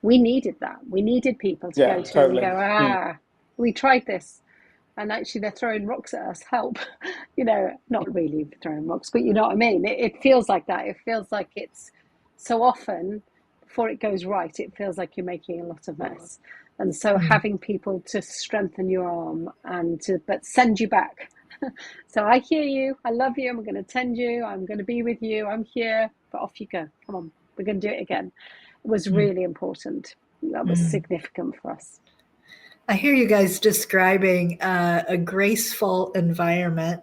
We needed that. We needed people to go to totally. And go, we tried this. And actually they're throwing rocks at us, help. You know, not really throwing rocks, but you know what I mean? It feels like that. It feels like it's so often, before it goes right, it feels like you're making a lot of mess. And so having people to strengthen your arm but send you back. So I hear you, I love you, I'm going to tend you, I'm going to be with you, I'm here, but off you go. Come on, we're going to do it again. It was really important. That was significant for us. I hear you guys describing a graceful environment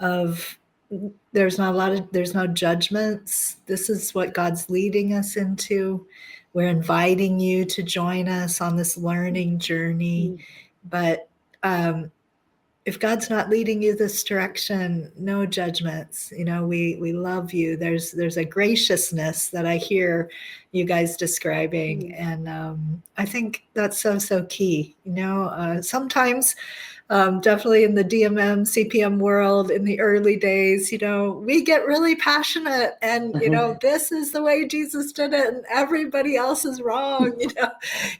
of there's no judgments. This is what God's leading us into. We're inviting you to join us on this learning journey. But if God's not leading you this direction, no judgments. You know, we love you. There's a graciousness that I hear you guys describing, and I think that's so key. You know, sometimes, definitely in the DMM CPM world in the early days, you know, we get really passionate, and you know, this is the way Jesus did it, and everybody else is wrong. You know,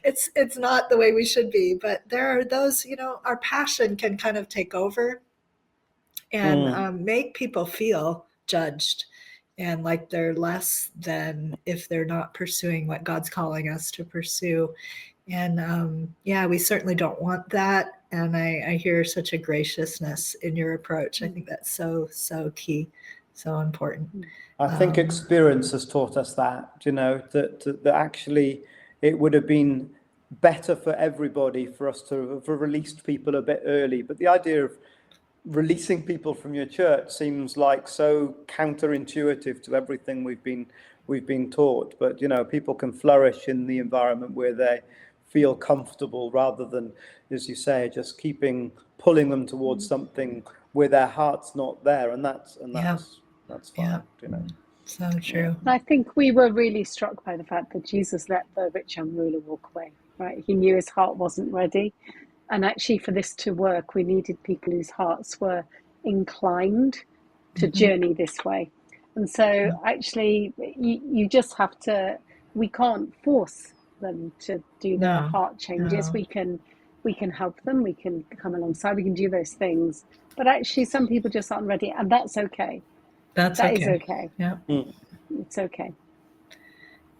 it's not the way we should be. But there are those, you know, our passion can kind of take over and make people feel judged and like they're less than if they're not pursuing what God's calling us to pursue. And yeah, we certainly don't want that. And I hear such a graciousness in your approach. I think that's so key, so important. I think experience has taught us that, that actually it would have been better for everybody for us to have released people a bit early. But the idea of releasing people from your church seems like so counterintuitive to everything we've been taught. But people can flourish in the environment where they feel comfortable, rather than, as you say, just pulling them towards something where their heart's not there, and that's fine. So true. And I think we were really struck by the fact that Jesus let the rich young ruler walk away, right? He knew his heart wasn't ready. And actually, for this to work, we needed people whose hearts were inclined to journey this way. And so actually, you just have to, we can't force them to do their heart changes. We can help them, we can come alongside, we can do those things. But actually, some people just aren't ready, and that's okay. That is okay. Yeah. It's okay.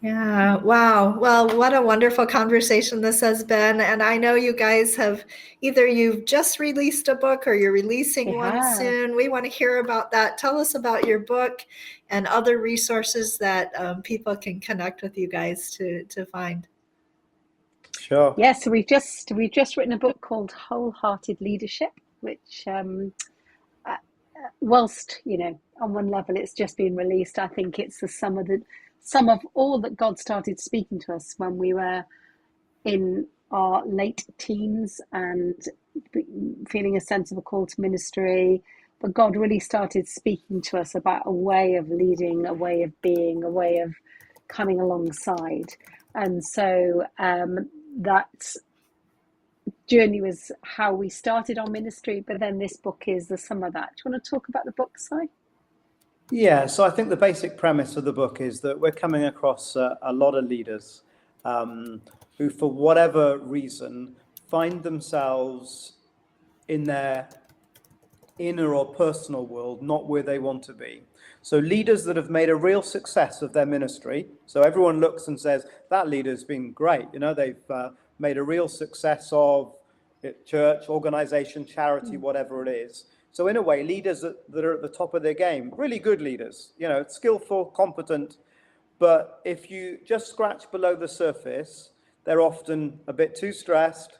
Yeah. Wow. Well, what a wonderful conversation this has been. And I know you guys have you've just released a book or you're releasing one soon. We want to hear about that. Tell us about your book and other resources that people can connect with you guys to find. Sure. Yeah. So we've just written a book called Wholehearted Leadership, which whilst, on one level it's just been released, I think it's the sum of all that God started speaking to us when we were in our late teens and feeling a sense of a call to ministry. But God really started speaking to us about a way of leading, a way of being, a way of coming alongside. And so that journey was how we started our ministry, but then this book is the sum of that. Do you want to talk about the book, Si? Yeah, so I think the basic premise of the book is that we're coming across a lot of leaders who, for whatever reason, find themselves in their inner or personal world not where they want to be. So leaders that have made a real success of their ministry. So everyone looks and says, that leader's been great. They've made a real success of it, church, organization, charity, whatever it is. So in a way, leaders that are at the top of their game, really good leaders, skillful, competent. But if you just scratch below the surface, they're often a bit too stressed,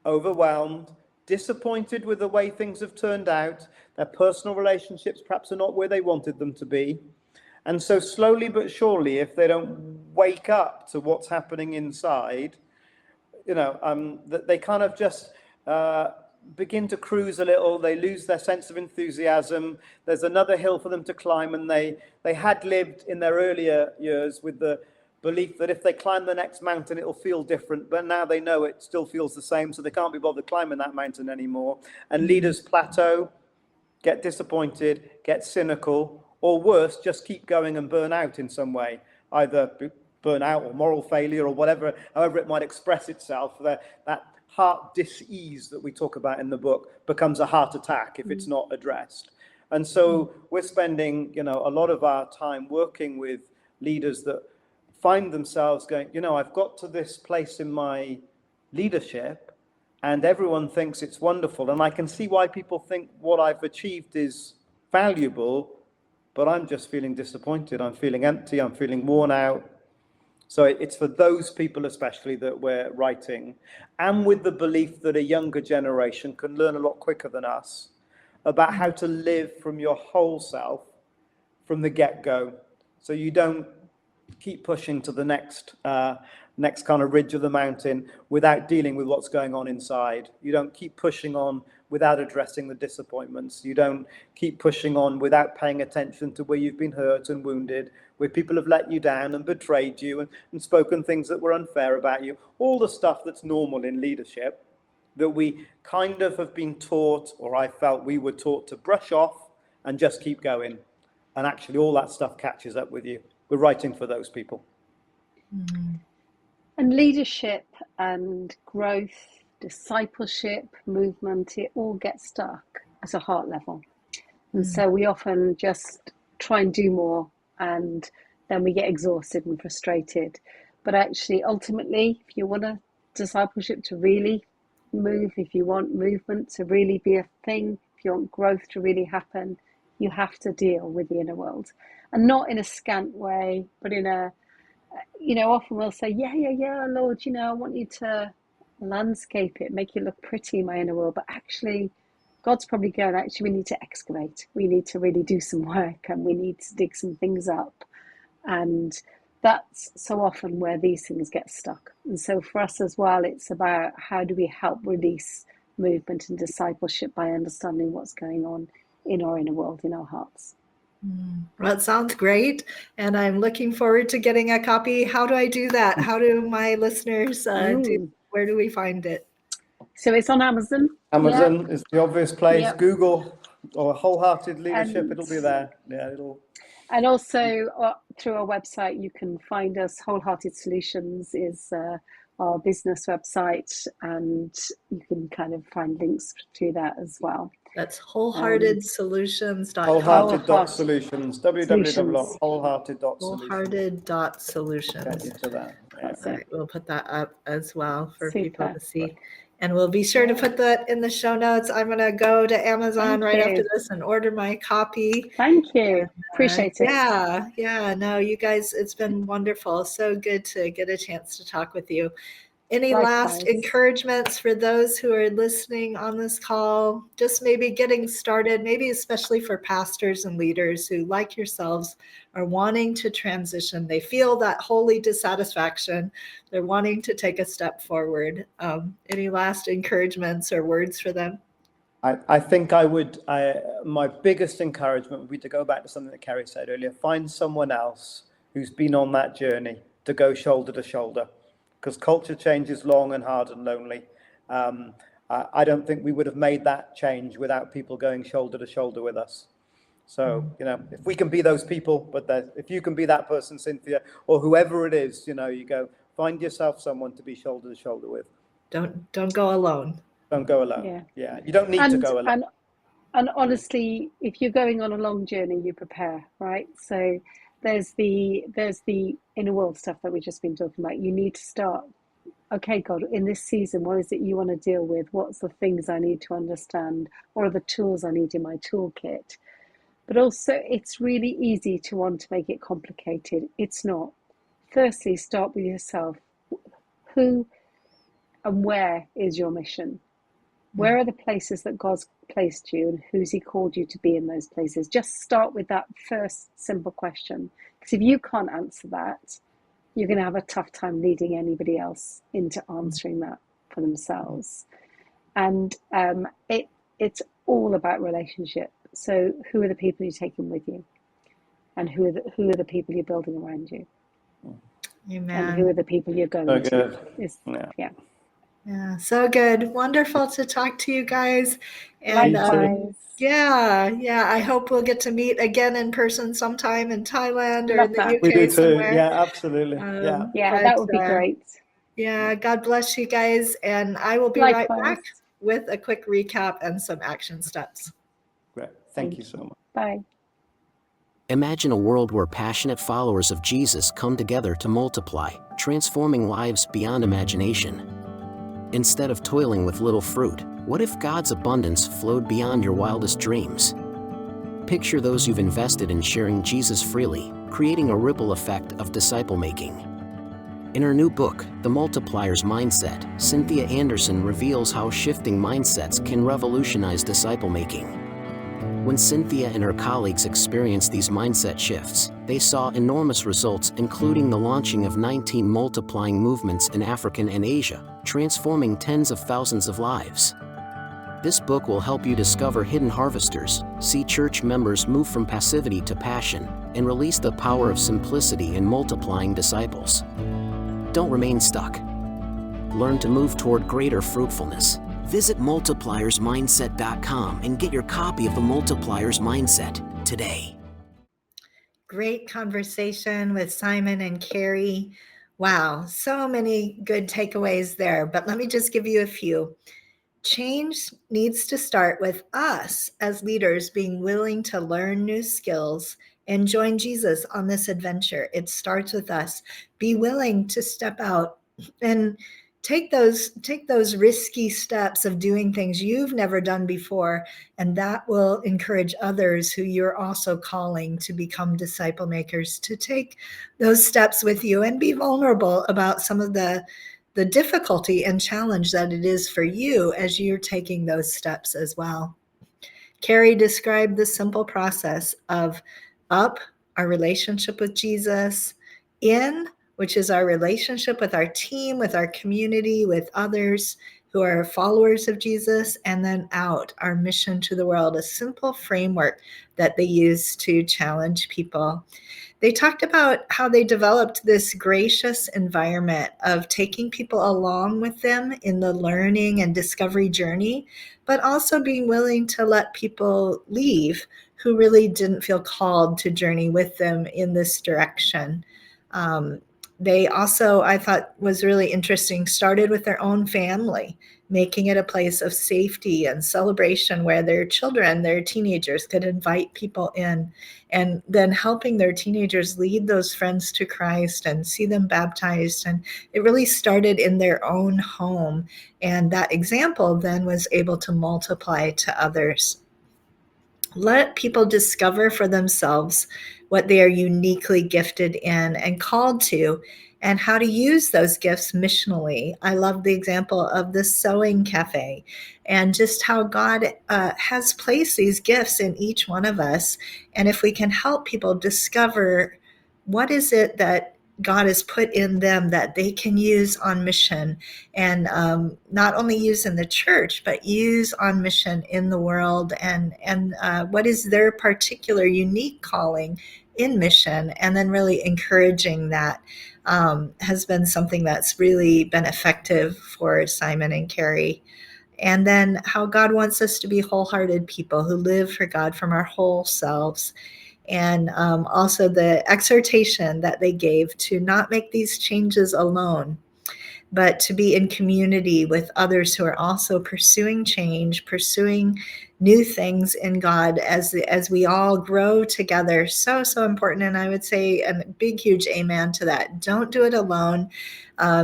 overwhelmed, disappointed with the way things have turned out. Their personal relationships perhaps are not where they wanted them to be. And so slowly but surely, if they don't wake up to what's happening inside, they kind of just begin to cruise a little. They lose their sense of enthusiasm. There's another hill for them to climb, and they had lived in their earlier years with the belief that if they climb the next mountain, it'll feel different. But now they know it still feels the same, so they can't be bothered climbing that mountain anymore. And leaders plateau, get disappointed, get cynical, or worse, just keep going and burn out in some way, either burnout or moral failure or whatever, however it might express itself. That heart dis-ease that we talk about in the book becomes a heart attack if it's not addressed. And so we're spending, a lot of our time working with leaders that find themselves going, I've got to this place in my leadership and everyone thinks it's wonderful. And I can see why people think what I've achieved is valuable, but I'm just feeling disappointed. I'm feeling empty. I'm feeling worn out. So it's for those people especially that we're writing, and with the belief that a younger generation can learn a lot quicker than us about how to live from your whole self from the get-go. So you don't keep pushing to the next kind of ridge of the mountain without dealing with what's going on inside. You don't keep pushing on without addressing the disappointments. You don't keep pushing on without paying attention to where you've been hurt and wounded, where people have let you down and betrayed you and spoken things that were unfair about you. All the stuff that's normal in leadership that we kind of have been taught, or I felt we were taught, to brush off and just keep going. And actually all that stuff catches up with you. We're writing for those people. And leadership and growth, discipleship, movement, it all gets stuck at a heart level. And so we often just try and do more, and then we get exhausted and frustrated. But actually, ultimately, if you want to discipleship to really move, if you want movement to really be a thing, if you want growth to really happen, you have to deal with the inner world. And not in a scant way, but in a, often we'll say, yeah, Lord, I want you to landscape it, make it look pretty, my inner world. But actually, God's probably going, actually, we need to excavate. We need to really do some work, and we need to dig some things up. And that's so often where these things get stuck. And so for us as well, it's about how do we help release movement and discipleship by understanding what's going on in our inner world, in our hearts. Well, it sounds great, and I'm looking forward to getting a copy. How do I do that? How do my listeners do? Where do we find it? So it's on Amazon. Amazon is the obvious place. Yep. Google or Wholehearted Leadership, it'll be there. Yeah, And also through our website, you can find us. Wholehearted Solutions is our business website, and you can kind of find links to that as well. That's wholeheartedsolutions.com. Wholehearted.solutions. www.wholehearted.solutions. Wholehearted.solutions. Get you to that. Yeah. All right, we'll put that up as well for Super. people to see. And we'll be sure to put that in the show notes. I'm going to go to Amazon after this and order my copy. Thank you. Appreciate it. Yeah. No, you guys, it's been wonderful. So good to get a chance to talk with you. Any last encouragements for those who are listening on this call, just maybe getting started, maybe especially for pastors and leaders who, like yourselves, are wanting to transition? They feel that holy dissatisfaction. They're wanting to take a step forward. Any last encouragements or words for them? I think my biggest encouragement would be to go back to something that Ceri said earlier. Find someone else who's been on that journey to go shoulder to shoulder. Because culture change is long and hard and lonely. I don't think we would have made that change without people going shoulder to shoulder with us. So, if we can be those people, if you can be that person, Cynthia, or whoever it is, you go find yourself someone to be shoulder to shoulder with. Don't go alone. Don't go alone. Yeah. You don't need to go alone. And honestly, if you're going on a long journey, you prepare, right? So there's the inner world stuff that we've just been talking about. You need to start, okay, God, in this season, what is it you want to deal with? What's the things I need to understand? What are the tools I need in my toolkit? But also, it's really easy to want to make it complicated. It's not. Firstly, start with yourself. Who and where is your mission? Where are the places that God's placed you, and who's he called you to be in those places? Just start with that first simple question. Because if you can't answer that, you're going to have a tough time leading anybody else into answering that for themselves. And it's all about relationship. So who are the people you're taking with you? And who are the people you're building around you? Amen. And who are the people you're going to? Yeah, so good. Wonderful to talk to you guys. And likewise. I hope we'll get to meet again in person sometime in Thailand or in the UK we do too. somewhere. Yeah, absolutely. That would be great. Yeah, God bless you guys. And I will be right back with a quick recap and some action steps. Great. Thank you so much. Bye. Imagine a world where passionate followers of Jesus come together to multiply, transforming lives beyond imagination. Instead of toiling with little fruit, what if God's abundance flowed beyond your wildest dreams? Picture those you've invested in sharing Jesus freely, creating a ripple effect of disciple-making. In her new book, The Multiplier's Mindset, Cynthia Anderson reveals how shifting mindsets can revolutionize disciple-making. When Cynthia and her colleagues experienced these mindset shifts, they saw enormous results, including the launching of 19 multiplying movements in Africa and Asia, transforming tens of thousands of lives. This book will help you discover hidden harvesters, see church members move from passivity to passion, and release the power of simplicity in multiplying disciples. Don't remain stuck. Learn to move toward greater fruitfulness. Visit multipliersmindset.com and get your copy of The Multiplier's Mindset today. Great conversation with Simon and Ceri. Wow, so many good takeaways there, but let me just give you a few. Change needs to start with us as leaders being willing to learn new skills and join Jesus on this adventure. It starts with us. Be willing to step out and take those risky steps of doing things you've never done before, and that will encourage others who you're also calling to become disciple makers to take those steps with you and be vulnerable about some of the difficulty and challenge that it is for you as you're taking those steps as well. Ceri described the simple process of up, our relationship with Jesus, in, which is our relationship with our team, with our community, with others who are followers of Jesus, and then out, our mission to the world, a simple framework that they use to challenge people. They talked about how they developed this gracious environment of taking people along with them in the learning and discovery journey, but also being willing to let people leave who really didn't feel called to journey with them in this direction. They also, I thought was really interesting, started with their own family, making it a place of safety and celebration where their children, their teenagers could invite people in, and then helping their teenagers lead those friends to Christ and see them baptized. And it really started in their own home. And that example then was able to multiply to others. Let people discover for themselves what they are uniquely gifted in and called to, and how to use those gifts missionally. I love the example of the sewing cafe and just how God has placed these gifts in each one of us. And if we can help people discover what is it that God has put in them that they can use on mission, and not only use in the church, but use on mission in the world, and what is their particular unique calling in mission, and then really encouraging that has been something that's really been effective for Simon and Ceri. And then how God wants us to be wholehearted people who live for God from our whole selves. And also the exhortation that they gave to not make these changes alone, but to be in community with others who are also pursuing change, pursuing new things in God as we all grow together. So important. And I would say a big, huge amen to that. Don't do it alone.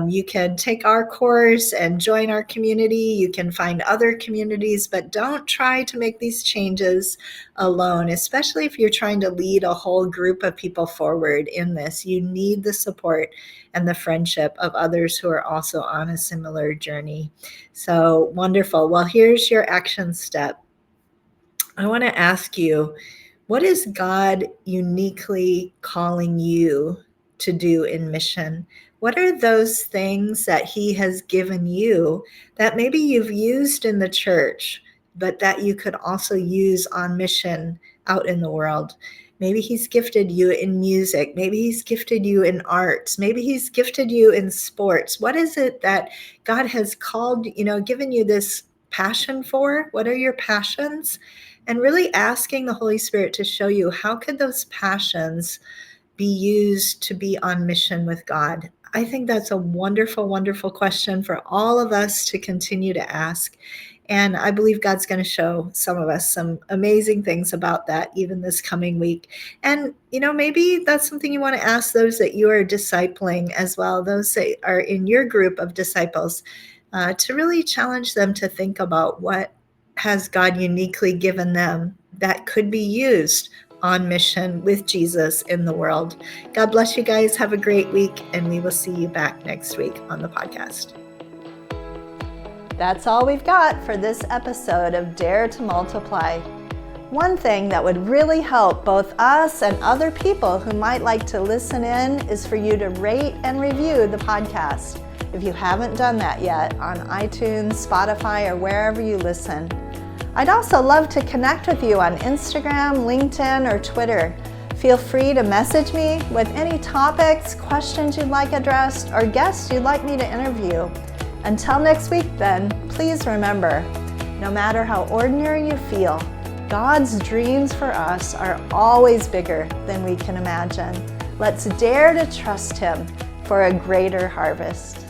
You can take our course and join our community. You can find other communities, but don't try to make these changes alone, especially if you're trying to lead a whole group of people forward in this. You need the support and the friendship of others who are also on a similar journey. So wonderful. Well, here's your action step. I want to ask you, what is God uniquely calling you to do in mission? What are those things that He has given you that maybe you've used in the church, but that you could also use on mission out in the world? Maybe He's gifted you in music. Maybe He's gifted you in arts. Maybe He's gifted you in sports. What is it that God has called, given you this passion for? What are your passions? And really asking the Holy Spirit to show you how could those passions be used to be on mission with God. I think that's a wonderful, wonderful question for all of us to continue to ask. And I believe God's going to show some of us some amazing things about that even this coming week. And, maybe that's something you want to ask those that you are discipling as well, those that are in your group of disciples, to really challenge them to think about what has God uniquely given them that could be used on mission with Jesus in the world. God bless you guys. Have a great week, and we will see you back next week on the podcast. That's all we've got for this episode of Dare to Multiply. One thing that would really help both us and other people who might like to listen in is for you to rate and review the podcast, if you haven't done that yet, on iTunes, Spotify, or wherever you listen. I'd also love to connect with you on Instagram, LinkedIn, or Twitter. Feel free to message me with any topics, questions you'd like addressed, or guests you'd like me to interview. Until next week then, please remember, no matter how ordinary you feel, God's dreams for us are always bigger than we can imagine. Let's dare to trust Him for a greater harvest.